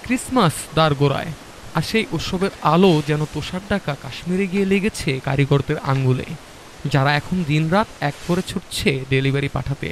Christmas দ্বারগোড়ায়, আর সেই উৎসবের আলো যেন তুষার ঢাকা কাশ্মীরে গিয়ে লেগেছে কারিগরদের আঙ্গুলে, যারা এখন দিনরাত এক করে ছুটছে ডেলিভারি পাঠাতে।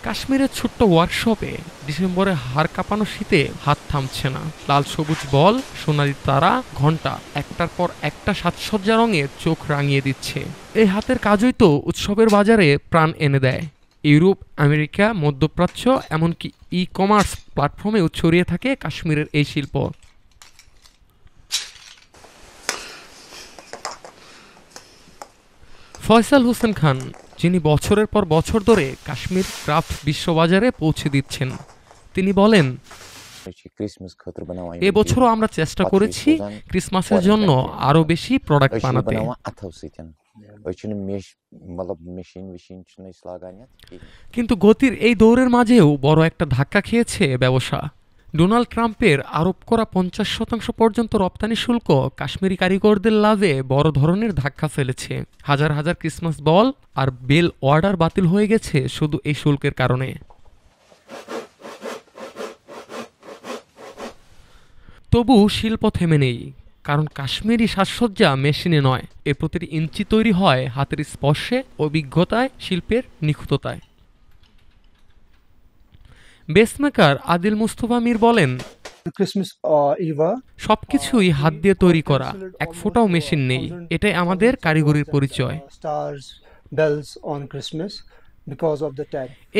কাশ্মীরের ছোট্ট ওয়ার্কশপে ডিসেম্বরে হাড় কাঁপানো শীতে হাত থামছে না। লাল সবুজ বল, সোনালি তারা, ঘণ্টা একটার পর একটা সাজসজ্জা রঙে চোখ রাঙিয়ে দিচ্ছে। এই হাতের কাজই তো উৎসবের বাজারে প্রাণ এনে দেয়। ইউরোপ, আমেরিকা, মধ্যপ্রাচ্য, এমনকি ই-কমার্স প্ল্যাটফর্মেও ছড়িয়ে থাকে কাশ্মীরের এই শিল্প। ফয়সাল হোসেন খান, যিনি বছরের পর বছর ধরে কাশ্মীর ক্রাফট বিশ্ববাজারে পৌঁছে দিচ্ছেন, তিনি বলেন, এবছরও আমরা চেষ্টা করেছি ক্রিসমাসের জন্য আরো বেশি প্রোডাক্ট বানাতে। কিন্তু গতির এই দৌড়ের মাঝেও বড় একটা ধাক্কা খেয়েছে ব্যবসা। ডোনাল্ড ট্রাম্পের আরোপ করা 50% পর্যন্ত রপ্তানি শুল্ক কাশ্মীরি কারিগরদের লাভে বড় ধরনের ধাক্কা ফেলেছে। হাজার হাজার ক্রিসমাস বল আর বেল অর্ডার বাতিল হয়ে গেছে শুধু এই শুল্কের কারণে। তবু শিল্প থেমে নেই, কারণ কাশ্মীরি সাজসজ্জা মেশিনে নয়, এর প্রতিটি ইঞ্চি তৈরি হয় হাতের স্পর্শে, অভিজ্ঞতায়, শিল্পের নিখুঁততায়। বেসমেকার আদিল মুস্তফা মীর বলেন, সবকিছুই হাত দিয়ে তৈরি করা, এক ফোঁটাও মেশিন নেই। এটাই আমাদের কারিগরির পরিচয়।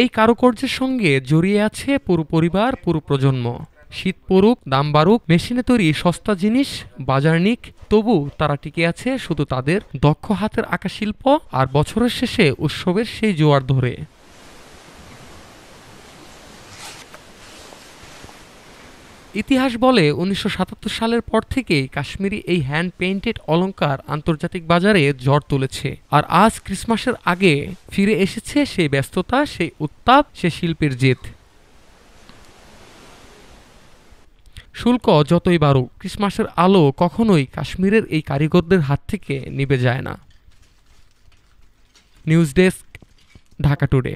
এই কারুকার্যের সঙ্গে জড়িয়ে আছে পুরো পরিবার, পুরো প্রজন্ম। শীত পড়ুক, দাম বাড়ুক, মেশিনে তৈরি সস্তা জিনিস বাজার নিক, তবু তারা টিকে আছে শুধু তাদের দক্ষ হাতের আঁকা শিল্প আর বছরের শেষে উৎসবের সেই জোয়ার ধরে। ইতিহাস বলে 1977 সালের পর থেকেই কাশ্মীরি এই হ্যান্ড পেইন্টেড অলংকার আন্তর্জাতিক বাজারে ঝড় তুলেছে। আর আজ ক্রিসমাসের আগে ফিরে এসেছে সেই ব্যস্ততা, সেই উত্তাপ, সেই শিল্পের জেদ। শুল্ক যতই বাড়ুক, ক্রিসমাসের আলো কখনোই কাশ্মীরের এই কারিগরদের হাত থেকে নিভে যায় না। News desk, Dhaka today.